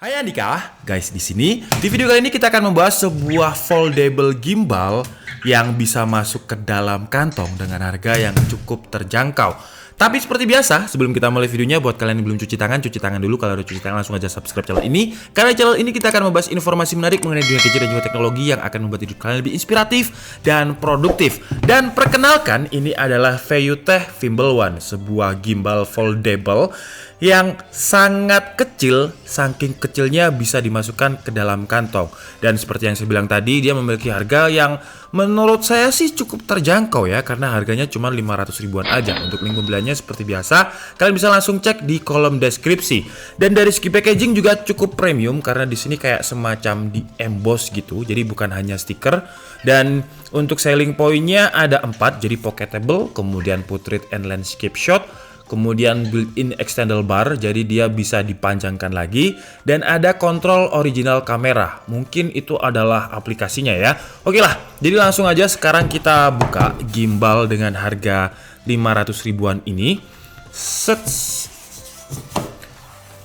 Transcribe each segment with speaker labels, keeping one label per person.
Speaker 1: Hai Andika, guys di sini. Di video kali ini kita akan membahas sebuah foldable gimbal yang bisa masuk ke dalam kantong dengan harga yang cukup terjangkau. Tapi seperti biasa, sebelum kita mulai videonya, buat kalian yang belum cuci tangan dulu. Kalau udah cuci tangan langsung aja subscribe channel ini. Karena channel ini kita akan membahas informasi menarik mengenai dunia gadget dan juga teknologi yang akan membuat hidup kalian lebih inspiratif dan produktif. Dan perkenalkan, ini adalah VUTech Fimble One, sebuah gimbal foldable yang sangat kecil, saking kecilnya bisa dimasukkan ke dalam kantong. Dan seperti yang saya bilang tadi, dia memiliki harga yang menurut saya sih cukup terjangkau ya, karena harganya cuma 500 ribuan aja. Untuk link pembeliannya seperti biasa, kalian bisa langsung cek di kolom deskripsi. Dan dari segi packaging juga cukup premium, karena di sini kayak semacam di emboss gitu, jadi bukan hanya stiker. Dan untuk selling pointnya ada 4, jadi pocketable, kemudian portrait and landscape shot, kemudian built-in extendable bar, jadi dia bisa dipanjangkan lagi, dan ada kontrol original kamera. Mungkin itu adalah aplikasinya ya. Oke lah, jadi langsung aja sekarang kita buka gimbal dengan harga 500 ribuan ini. Sets.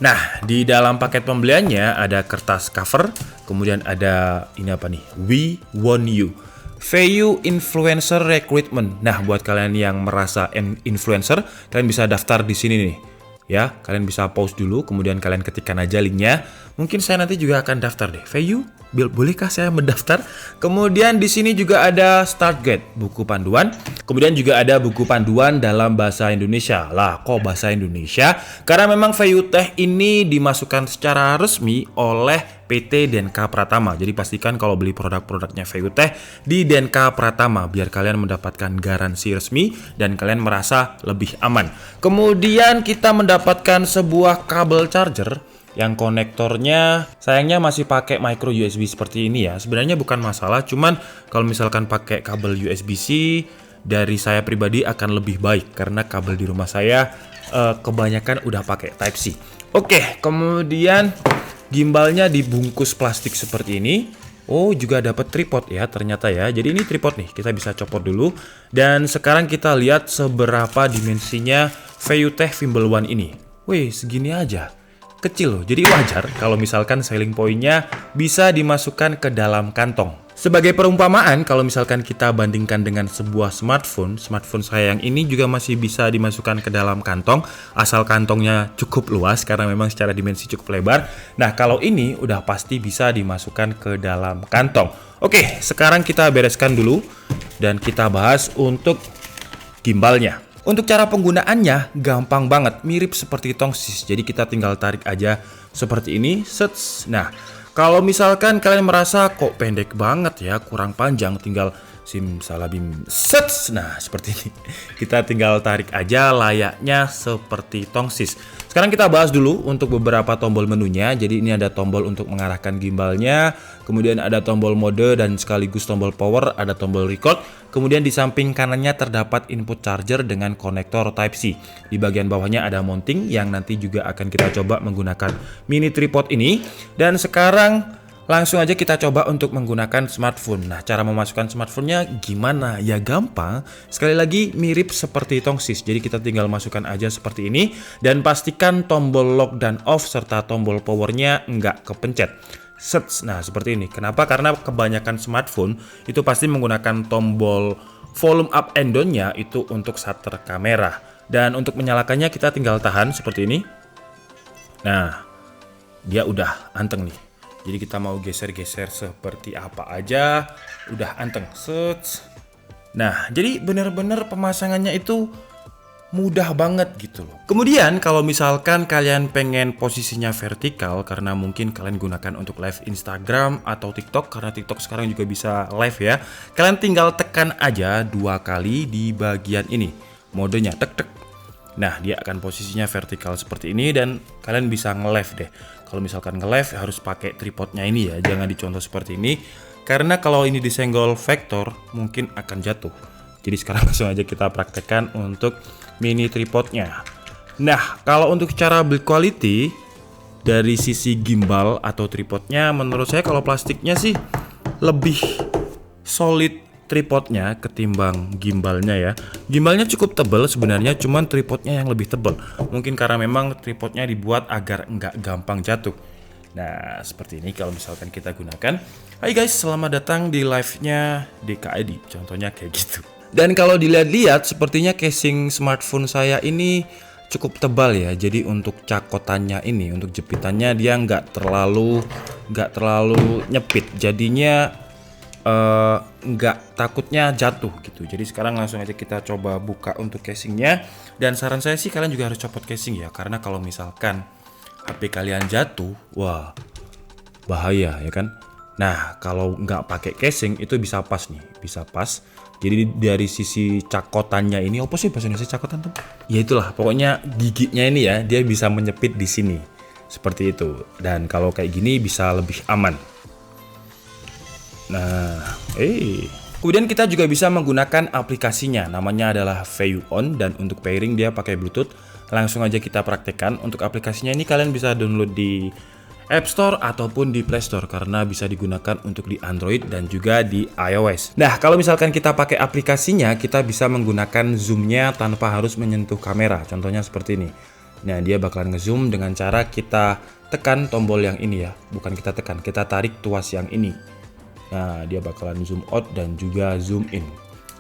Speaker 1: Nah, di dalam paket pembeliannya ada kertas cover, kemudian ada ini apa nih? We Want You. VU Influencer Recruitment. Nah, buat kalian yang merasa influencer, kalian bisa daftar di sini nih. Ya, kalian bisa pause dulu, kemudian kalian ketikkan aja linknya. Mungkin saya nanti juga akan daftar deh. VU, bolehkah saya mendaftar? Kemudian di sini juga ada Start Guide, buku panduan. Kemudian juga ada buku panduan dalam bahasa Indonesia. Lah, kok bahasa Indonesia? Karena memang VUTech ini dimasukkan secara resmi oleh PT Denka Pratama. Jadi pastikan kalau beli produk-produknya VUTech di Denka Pratama biar kalian mendapatkan garansi resmi dan kalian merasa lebih aman. Kemudian kita mendapatkan sebuah kabel charger yang konektornya sayangnya masih pakai micro USB seperti ini ya. Sebenarnya bukan masalah, cuman kalau misalkan pakai kabel USB-C dari saya pribadi akan lebih baik karena kabel di rumah saya kebanyakan udah pakai Type C. Oke, kemudian gimbalnya dibungkus plastik seperti ini. Oh, juga dapat tripod ya ternyata ya. Jadi ini tripod nih, kita bisa copot dulu. Dan sekarang kita lihat seberapa dimensinya VUTech Fimble One ini. Wih, segini aja. Kecil loh, jadi wajar kalau misalkan selling point-nya bisa dimasukkan ke dalam kantong. Sebagai perumpamaan, kalau misalkan kita bandingkan dengan sebuah smartphone saya yang ini juga masih bisa dimasukkan ke dalam kantong, asal kantongnya cukup luas karena memang secara dimensi cukup lebar. Nah, kalau ini udah pasti bisa dimasukkan ke dalam kantong. Oke, sekarang kita bereskan dulu dan kita bahas untuk gimbalnya. Untuk cara penggunaannya gampang banget, mirip seperti tongsis. Jadi kita tinggal tarik aja seperti ini. Sets. Nah, kalau misalkan kalian merasa kok pendek banget ya, kurang panjang, tinggal simsalabim. Sets. Nah, seperti ini. Kita tinggal tarik aja layaknya seperti tongsis. Sekarang kita bahas dulu untuk beberapa tombol menunya. Jadi ini ada tombol untuk mengarahkan gimbalnya, kemudian ada tombol mode dan sekaligus tombol power, ada tombol record. Kemudian di samping kanannya terdapat input charger dengan konektor Type-C. Di bagian bawahnya ada mounting yang nanti juga akan kita coba menggunakan mini tripod ini. Dan sekarang langsung aja kita coba untuk menggunakan smartphone. Nah, cara memasukkan smartphone-nya gimana? Ya gampang. Sekali lagi mirip seperti tongsis. Jadi kita tinggal masukkan aja seperti ini. Dan pastikan tombol lock dan off serta tombol powernya nggak kepencet. Sets. Nah, seperti ini. Kenapa? Karena kebanyakan smartphone itu pasti menggunakan tombol volume up and down-nya itu untuk shutter kamera. Dan untuk menyalakannya kita tinggal tahan seperti ini. Nah, dia udah anteng nih. Jadi kita mau geser-geser seperti apa aja, udah anteng. Set. Nah, jadi bener-bener pemasangannya itu mudah banget gitu loh. Kemudian kalau misalkan kalian pengen posisinya vertikal karena mungkin kalian gunakan untuk live Instagram atau TikTok, karena TikTok sekarang juga bisa live ya. Kalian tinggal tekan aja 2 kali di bagian ini. Modenya tek-tek. Nah, dia akan posisinya vertikal seperti ini dan kalian bisa nge-live deh. Kalau misalkan nge-live harus pakai tripodnya ini ya, jangan dicontoh seperti ini. Karena kalau ini disenggol vektor mungkin akan jatuh. Jadi sekarang langsung aja kita praktekkan untuk mini tripodnya. Nah, kalau untuk cara build quality dari sisi gimbal atau tripodnya, menurut saya kalau plastiknya sih lebih solid tripodnya ketimbang gimbalnya ya. Gimbalnya cukup tebal sebenarnya, cuman tripodnya yang lebih tebal. Mungkin karena memang tripodnya dibuat agar nggak gampang jatuh. Nah, seperti ini kalau misalkan kita gunakan. Hai guys, selamat datang di live-nya DKID. Contohnya kayak gitu. Dan kalau dilihat-lihat, sepertinya casing smartphone saya ini cukup tebal ya. Jadi untuk cakotannya ini, untuk jepitannya dia nggak terlalu nyepit. Jadinya nggak takutnya jatuh gitu. Jadi sekarang langsung aja kita coba buka untuk casingnya. Dan saran saya sih kalian juga harus copot casing ya, karena kalau misalkan HP kalian jatuh, wah bahaya ya kan. Nah kalau nggak pakai casing itu bisa pas nih, bisa pas. Jadi dari sisi cakotannya ini, apa sih bahasa Indonesia cakotan tuh? Ya itulah, pokoknya giginya ini ya, dia bisa menyepit di sini seperti itu. Dan kalau kayak gini bisa lebih aman. Nah, kemudian kita juga bisa menggunakan aplikasinya, namanya adalah VU On, dan untuk pairing dia pakai Bluetooth. Langsung aja kita praktekkan. Untuk aplikasinya ini kalian bisa download di App Store ataupun di Play Store karena bisa digunakan untuk di Android dan juga di iOS. Nah, kalau misalkan kita pakai aplikasinya, kita bisa menggunakan zoomnya tanpa harus menyentuh kamera. Contohnya seperti ini. Nah, dia bakalan ngezoom dengan cara kita tekan tombol yang ini ya. Bukan kita tekan, kita tarik tuas yang ini. Nah, dia bakalan zoom out dan juga zoom in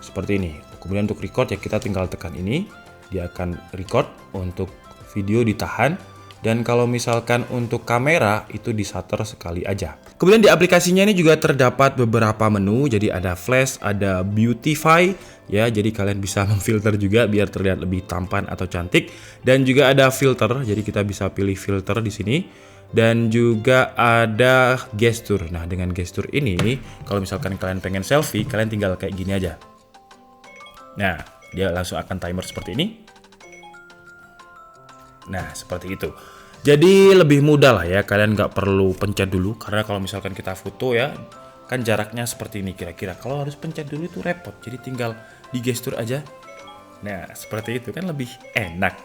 Speaker 1: seperti ini. Kemudian untuk record ya kita tinggal tekan ini, dia akan record. Untuk video ditahan, dan kalau misalkan untuk kamera itu di shutter sekali aja. Kemudian di aplikasinya ini juga terdapat beberapa menu, jadi ada flash, ada beautify ya, jadi kalian bisa memfilter juga biar terlihat lebih tampan atau cantik, dan juga ada filter, jadi kita bisa pilih filter di sini. Dan juga ada gestur. Nah, dengan gestur ini, kalau misalkan kalian pengen selfie, kalian tinggal kayak gini aja. Nah, dia langsung akan timer seperti ini. Nah, seperti itu. Jadi lebih mudah lah ya, kalian nggak perlu pencet dulu. Karena kalau misalkan kita foto ya, kan jaraknya seperti ini kira-kira. Kalau harus pencet dulu itu repot, jadi tinggal di gestur aja. Nah, seperti itu kan lebih enak.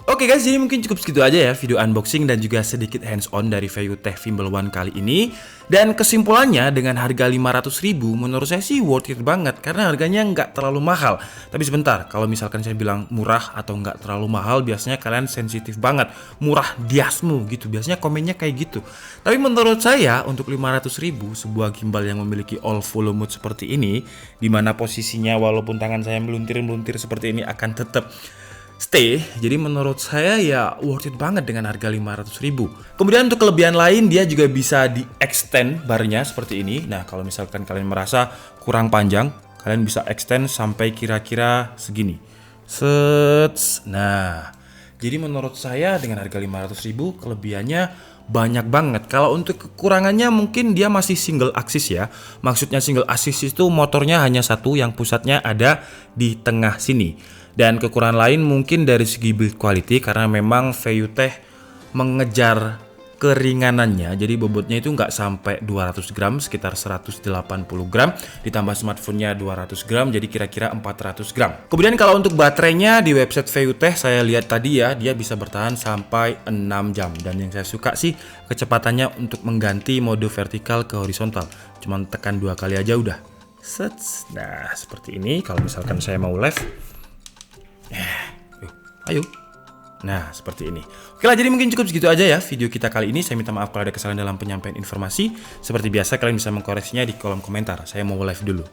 Speaker 1: Oke guys, jadi mungkin cukup segitu aja ya video unboxing dan juga sedikit hands on dari VU Tech Vimbel One kali ini. Dan kesimpulannya, dengan harga 500.000 menurut saya sih worth it banget karena harganya nggak terlalu mahal. Tapi sebentar, kalau misalkan saya bilang murah atau nggak terlalu mahal, biasanya kalian sensitif banget. Murah diasmu gitu, biasanya komennya kayak gitu. Tapi menurut saya untuk 500.000 sebuah gimbal yang memiliki all full mode seperti ini, dimana posisinya walaupun tangan saya meluntir-meluntir seperti ini akan tetap stay, jadi menurut saya ya worth it banget dengan harga 500.000. Kemudian untuk kelebihan lain, dia juga bisa di extend barnya seperti ini. Nah, kalau misalkan kalian merasa kurang panjang, kalian bisa extend sampai kira-kira segini. Nah, jadi menurut saya dengan harga 500.000 kelebihannya banyak banget. Kalau untuk kekurangannya mungkin dia masih single axis ya. Maksudnya single axis itu motornya hanya satu yang pusatnya ada di tengah sini. Dan kekurangan lain mungkin dari segi build quality karena memang VU Tech mengejar keringanannya. Jadi bobotnya itu nggak sampai 200 gram, sekitar 180 gram. Ditambah smartphone-nya 200 gram, jadi kira-kira 400 gram. Kemudian kalau untuk baterainya di website VU Tech saya lihat tadi ya, dia bisa bertahan sampai 6 jam. Dan yang saya suka sih kecepatannya untuk mengganti mode vertikal ke horizontal. Cuman tekan 2 kali aja udah. Nah, seperti ini kalau misalkan saya mau live. Ayo. Nah, seperti ini. Oke lah, jadi mungkin cukup segitu aja ya video kita kali ini. Saya minta maaf kalau ada kesalahan dalam penyampaian informasi. Seperti biasa, kalian bisa mengkoreksinya di kolom komentar. Saya mau live dulu.